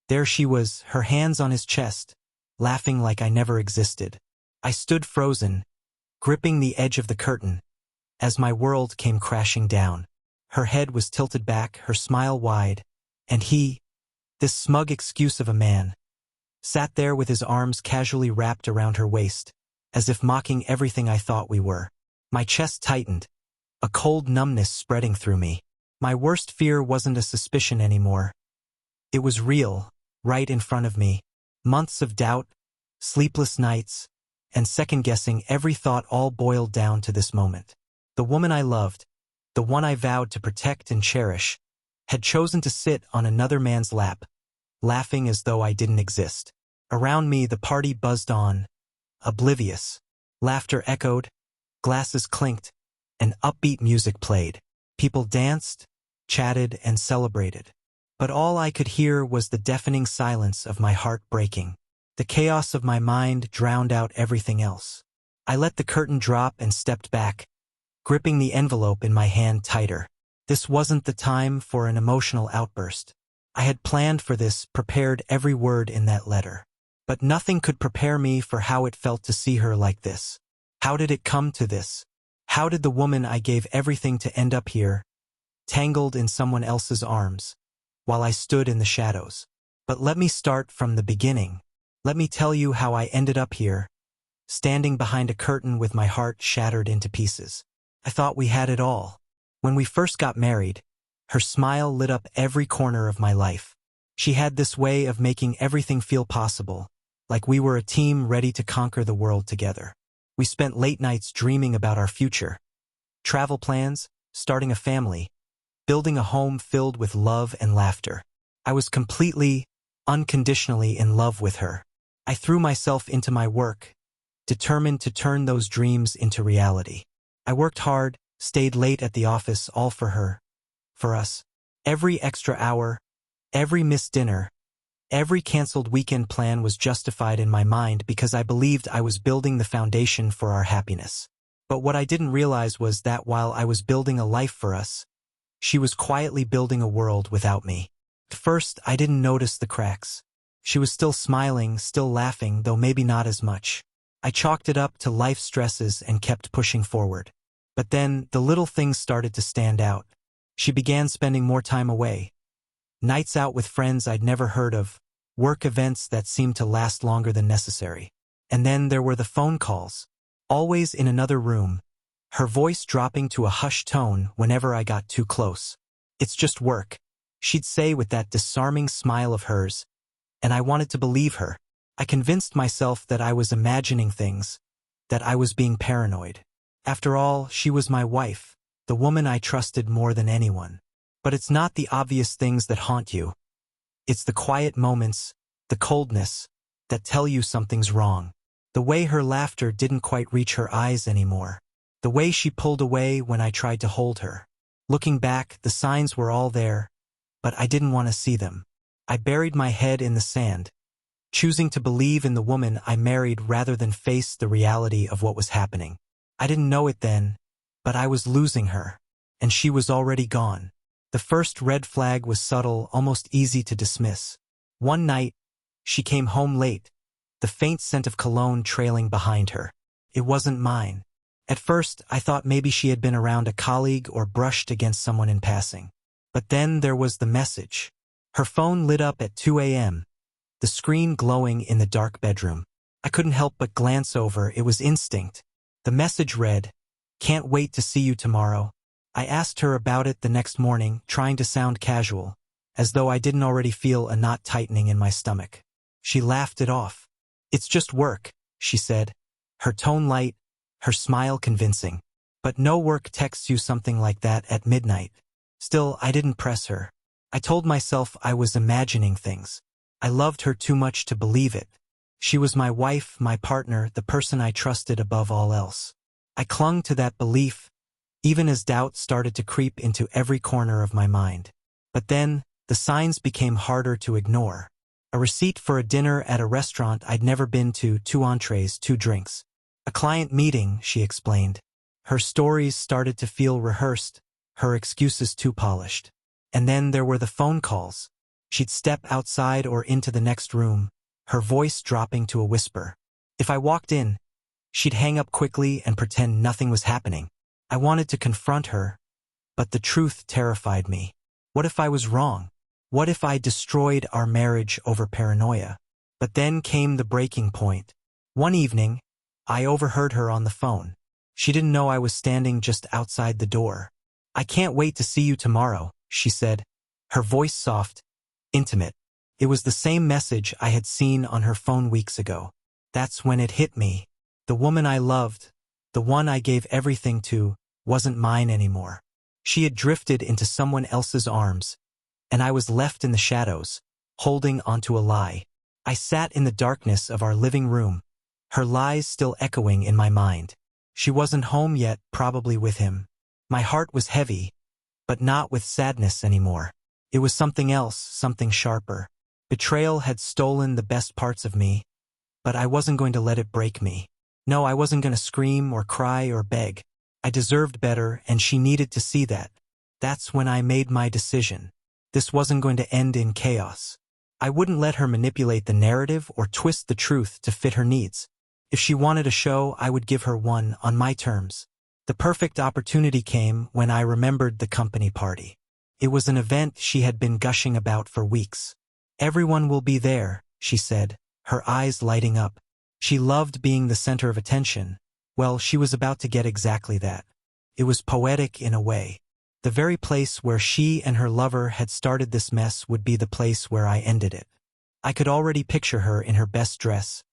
There she was, her hands on his chest, laughing like I never existed. I stood frozen, gripping the edge of the curtain, as my world came crashing down. Her head was tilted back, her smile wide, and he, this smug excuse of a man, sat there with his arms casually wrapped around her waist, as if mocking everything I thought we were. My chest tightened, a cold numbness spreading through me. My worst fear wasn't a suspicion anymore. It was real, right in front of me. Months of doubt, sleepless nights, and second-guessing every thought all boiled down to this moment. The woman I loved, the one I vowed to protect and cherish, had chosen to sit on another man's lap, laughing as though I didn't exist. Around me the party buzzed on, oblivious. Laughter echoed, glasses clinked, and upbeat music played. People danced, chatted, and celebrated. But all I could hear was the deafening silence of my heart breaking. The chaos of my mind drowned out everything else. I let the curtain drop and stepped back, gripping the envelope in my hand tighter. This wasn't the time for an emotional outburst. I had planned for this, prepared every word in that letter. But nothing could prepare me for how it felt to see her like this. How did it come to this? How did the woman I gave everything to end up here, tangled in someone else's arms, while I stood in the shadows? But let me start from the beginning. Let me tell you how I ended up here, standing behind a curtain with my heart shattered into pieces. I thought we had it all. When we first got married, her smile lit up every corner of my life. She had this way of making everything feel possible, like we were a team ready to conquer the world together. We spent late nights dreaming about our future, travel plans, starting a family, building a home filled with love and laughter. I was completely, unconditionally in love with her. I threw myself into my work, determined to turn those dreams into reality. I worked hard, stayed late at the office, all for her, for us. Every extra hour, every missed dinner, every canceled weekend plan was justified in my mind because I believed I was building the foundation for our happiness. But what I didn't realize was that while I was building a life for us, she was quietly building a world without me. At first, I didn't notice the cracks. She was still smiling, still laughing, though maybe not as much. I chalked it up to life stresses and kept pushing forward. But then, the little things started to stand out. She began spending more time away. Nights out with friends I'd never heard of, work events that seemed to last longer than necessary. And then there were the phone calls, always in another room, her voice dropping to a hushed tone whenever I got too close. "It's just work," she'd say with that disarming smile of hers, and I wanted to believe her. I convinced myself that I was imagining things, that I was being paranoid. After all, she was my wife, the woman I trusted more than anyone. But it's not the obvious things that haunt you. It's the quiet moments, the coldness, that tell you something's wrong. The way her laughter didn't quite reach her eyes anymore. The way she pulled away when I tried to hold her. Looking back, the signs were all there, but I didn't want to see them. I buried my head in the sand, choosing to believe in the woman I married rather than face the reality of what was happening. I didn't know it then, but I was losing her, and she was already gone. The first red flag was subtle, almost easy to dismiss. One night, she came home late, the faint scent of cologne trailing behind her. It wasn't mine. At first, I thought maybe she had been around a colleague or brushed against someone in passing. But then there was the message. Her phone lit up at 2 a.m., the screen glowing in the dark bedroom. I couldn't help but glance over. It was instinct. The message read, "Can't wait to see you tomorrow." I asked her about it the next morning, trying to sound casual, as though I didn't already feel a knot tightening in my stomach. She laughed it off. "It's just work," she said, her tone light, her smile convincing. But no work texts you something like that at midnight. Still, I didn't press her. I told myself I was imagining things. I loved her too much to believe it. She was my wife, my partner, the person I trusted above all else. I clung to that belief, even as doubt started to creep into every corner of my mind. But then, the signs became harder to ignore. A receipt for a dinner at a restaurant I'd never been to, 2 entrees, 2 drinks. A client meeting, she explained. Her stories started to feel rehearsed, her excuses too polished. And then there were the phone calls. She'd step outside or into the next room, her voice dropping to a whisper. If I walked in, she'd hang up quickly and pretend nothing was happening. I wanted to confront her, but the truth terrified me. What if I was wrong? What if I destroyed our marriage over paranoia? But then came the breaking point. One evening, I overheard her on the phone. She didn't know I was standing just outside the door. "I can't wait to see you tomorrow," she said, her voice soft, intimate. It was the same message I had seen on her phone weeks ago. That's when it hit me. The woman I loved, the one I gave everything to, wasn't mine anymore. She had drifted into someone else's arms, and I was left in the shadows, holding onto a lie. I sat in the darkness of our living room, her lies still echoing in my mind. She wasn't home yet, probably with him. My heart was heavy, but not with sadness anymore. It was something else, something sharper. Betrayal had stolen the best parts of me, but I wasn't going to let it break me. No, I wasn't going to scream or cry or beg. I deserved better, and she needed to see that. That's when I made my decision. This wasn't going to end in chaos. I wouldn't let her manipulate the narrative or twist the truth to fit her needs. If she wanted a show, I would give her one on my terms. The perfect opportunity came when I remembered the company party. It was an event she had been gushing about for weeks. "Everyone will be there," she said, her eyes lighting up. She loved being the center of attention. Well, she was about to get exactly that. It was poetic in a way. The very place where she and her lover had started this mess would be the place where I ended it. I could already picture her in her best dress,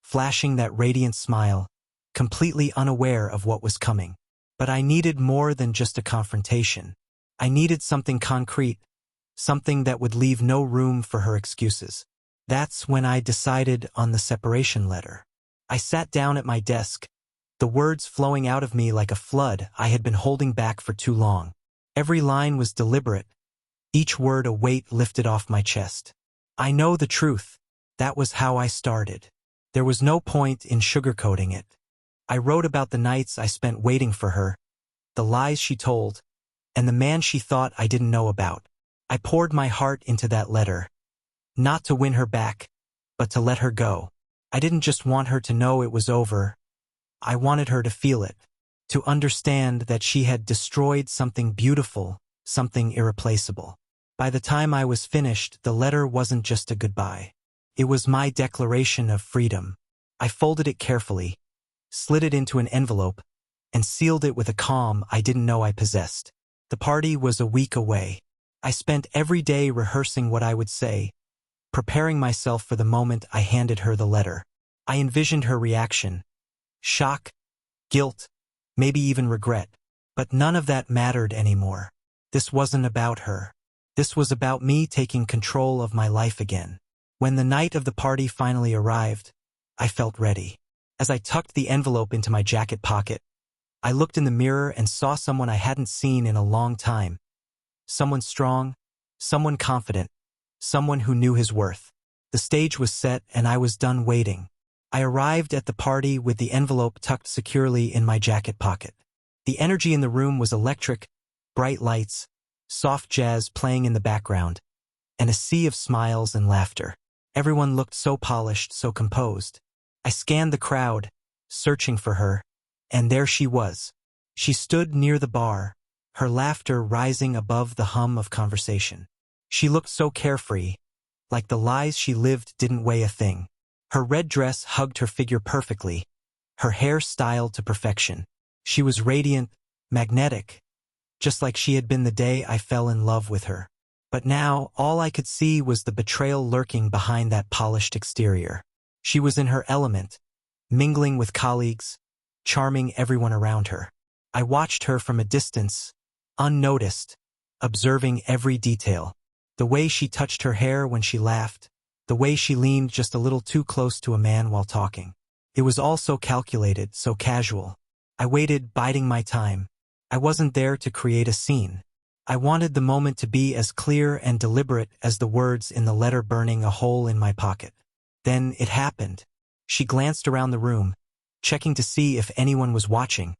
flashing that radiant smile, completely unaware of what was coming. But I needed more than just a confrontation. I needed something concrete, something that would leave no room for her excuses. That's when I decided on the separation letter. I sat down at my desk, the words flowing out of me like a flood I had been holding back for too long. Every line was deliberate, each word a weight lifted off my chest. I know the truth. That was how I started. There was no point in sugarcoating it. I wrote about the nights I spent waiting for her, the lies she told, and the man she thought I didn't know about. I poured my heart into that letter, not to win her back, but to let her go. I didn't just want her to know it was over. I wanted her to feel it, to understand that she had destroyed something beautiful, something irreplaceable. By the time I was finished, the letter wasn't just a goodbye. It was my declaration of freedom. I folded it carefully, slid it into an envelope, and sealed it with a calm I didn't know I possessed. The party was a week away. I spent every day rehearsing what I would say, preparing myself for the moment I handed her the letter. I envisioned her reaction. Shock, guilt, maybe even regret. But none of that mattered anymore. This wasn't about her. This was about me taking control of my life again. When the night of the party finally arrived, I felt ready. As I tucked the envelope into my jacket pocket, I looked in the mirror and saw someone I hadn't seen in a long time. Someone strong, someone confident, someone who knew his worth. The stage was set and I was done waiting. I arrived at the party with the envelope tucked securely in my jacket pocket. The energy in the room was electric, bright lights, soft jazz playing in the background, and a sea of smiles and laughter. Everyone looked so polished, so composed. I scanned the crowd, searching for her, and there she was. She stood near the bar, her laughter rising above the hum of conversation. She looked so carefree, like the lies she lived didn't weigh a thing. Her red dress hugged her figure perfectly, her hair styled to perfection. She was radiant, magnetic, just like she had been the day I fell in love with her. But now, all I could see was the betrayal lurking behind that polished exterior. She was in her element, mingling with colleagues, charming everyone around her. I watched her from a distance, unnoticed, observing every detail. The way she touched her hair when she laughed, the way she leaned just a little too close to a man while talking. It was all so calculated, so casual. I waited, biding my time. I wasn't there to create a scene. I wanted the moment to be as clear and deliberate as the words in the letter burning a hole in my pocket. Then it happened. She glanced around the room, checking to see if anyone was watching,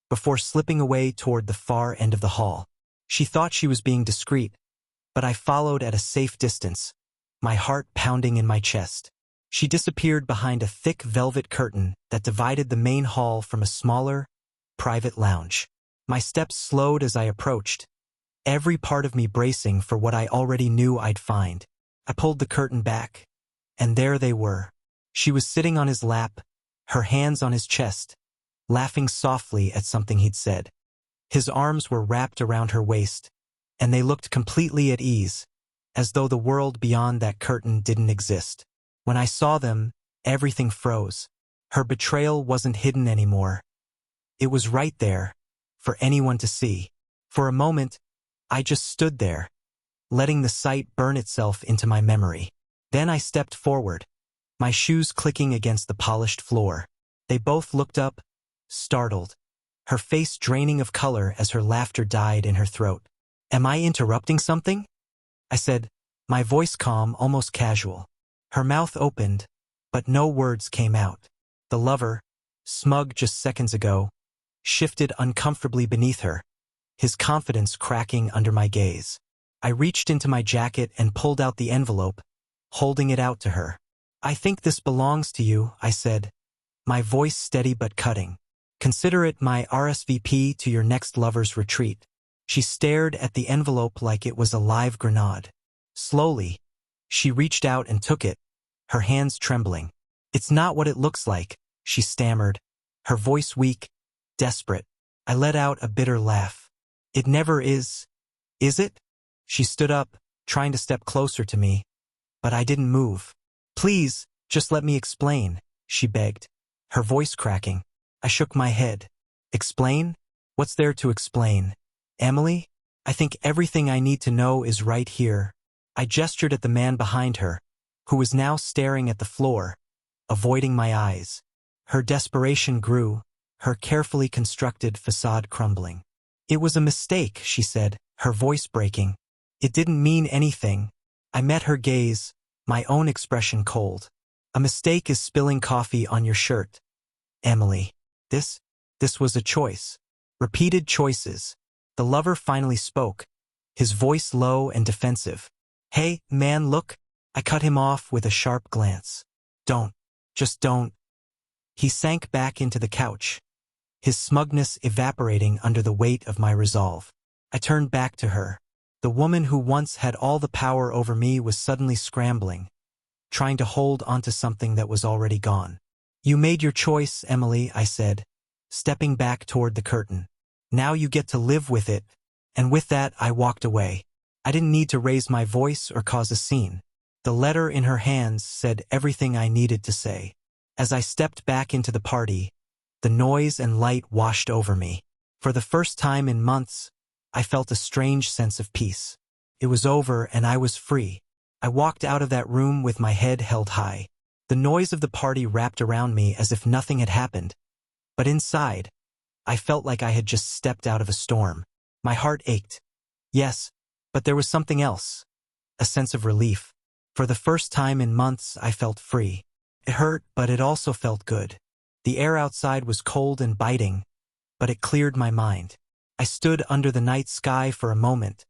before slipping away toward the far end of the hall. She thought she was being discreet, but I followed at a safe distance, my heart pounding in my chest. She disappeared behind a thick velvet curtain that divided the main hall from a smaller, private lounge. My steps slowed as I approached, every part of me bracing for what I already knew I'd find. I pulled the curtain back, and there they were. She was sitting on his lap, her hands on his chest, laughing softly at something he'd said. His arms were wrapped around her waist, and they looked completely at ease, as though the world beyond that curtain didn't exist. When I saw them, everything froze. Her betrayal wasn't hidden anymore. It was right there, for anyone to see. For a moment, I just stood there, letting the sight burn itself into my memory. Then I stepped forward, my shoes clicking against the polished floor. They both looked up, startled, her face draining of color as her laughter died in her throat. "Am I interrupting something?" I said, my voice calm, almost casual. Her mouth opened, but no words came out. The lover, smug just seconds ago, shifted uncomfortably beneath her, his confidence cracking under my gaze. I reached into my jacket and pulled out the envelope, holding it out to her. "I think this belongs to you," I said, my voice steady but cutting. "Consider it my RSVP to your next lover's retreat." She stared at the envelope like it was a live grenade. Slowly, she reached out and took it, her hands trembling. "It's not what it looks like," she stammered, her voice weak, desperate. I let out a bitter laugh. "It never is it?" She stood up, trying to step closer to me, but I didn't move. "Please, just let me explain," she begged, her voice cracking. I shook my head. "Explain? What's there to explain? Emily? I think everything I need to know is right here." I gestured at the man behind her, who was now staring at the floor, avoiding my eyes. Her desperation grew, her carefully constructed facade crumbling. "It was a mistake," she said, her voice breaking. "It didn't mean anything." I met her gaze, my own expression cold. "A mistake is spilling coffee on your shirt, Emily. This was a choice." Repeated choices. The lover finally spoke, his voice low and defensive. "Hey, man, look." I cut him off with a sharp glance. Just don't." He sank back into the couch, his smugness evaporating under the weight of my resolve. I turned back to her. The woman who once had all the power over me was suddenly scrambling, trying to hold onto something that was already gone. "You made your choice, Emily," I said, stepping back toward the curtain. "Now you get to live with it." And with that, I walked away. I didn't need to raise my voice or cause a scene. The letter in her hands said everything I needed to say. As I stepped back into the party, the noise and light washed over me. For the first time in months, I felt a strange sense of peace. It was over and I was free. I walked out of that room with my head held high. The noise of the party wrapped around me as if nothing had happened. But inside, I felt like I had just stepped out of a storm. My heart ached. Yes, but there was something else. A sense of relief. For the first time in months, I felt free. It hurt, but it also felt good. The air outside was cold and biting, but it cleared my mind. I stood under the night sky for a moment,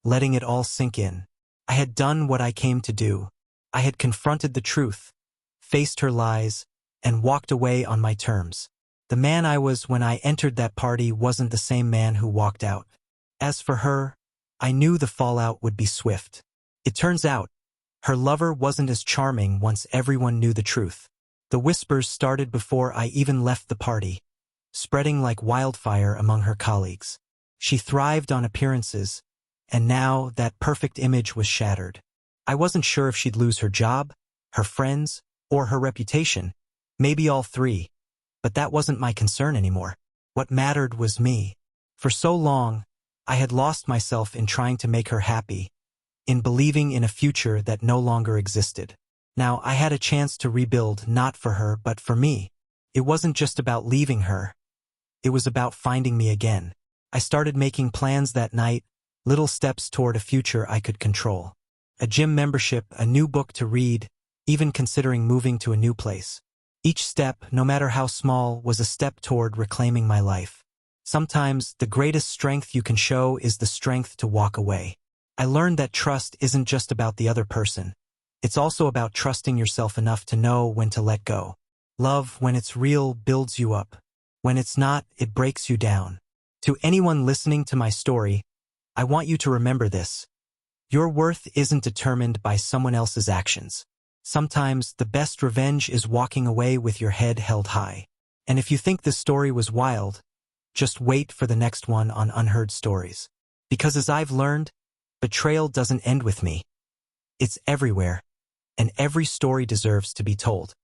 letting it all sink in. I had done what I came to do. I had confronted the truth, faced her lies, and walked away on my terms. The man I was when I entered that party wasn't the same man who walked out. As for her, I knew the fallout would be swift. It turns out, her lover wasn't as charming once everyone knew the truth. The whispers started before I even left the party, spreading like wildfire among her colleagues. She thrived on appearances, and now that perfect image was shattered. I wasn't sure if she'd lose her job, her friends, or her reputation, maybe all three, but that wasn't my concern anymore. What mattered was me. For so long, I had lost myself in trying to make her happy, in believing in a future that no longer existed. Now I had a chance to rebuild, not for her but for me. It wasn't just about leaving her. It was about finding me again. I started making plans that night, little steps toward a future I could control. A gym membership, a new book to read, even considering moving to a new place. Each step, no matter how small, was a step toward reclaiming my life. Sometimes, the greatest strength you can show is the strength to walk away. I learned that trust isn't just about the other person. It's also about trusting yourself enough to know when to let go. Love, when it's real, builds you up. When it's not, it breaks you down. To anyone listening to my story, I want you to remember this. Your worth isn't determined by someone else's actions. Sometimes the best revenge is walking away with your head held high. And if you think this story was wild, just wait for the next one on Unheard Stories. Because as I've learned, betrayal doesn't end with me. It's everywhere, and every story deserves to be told.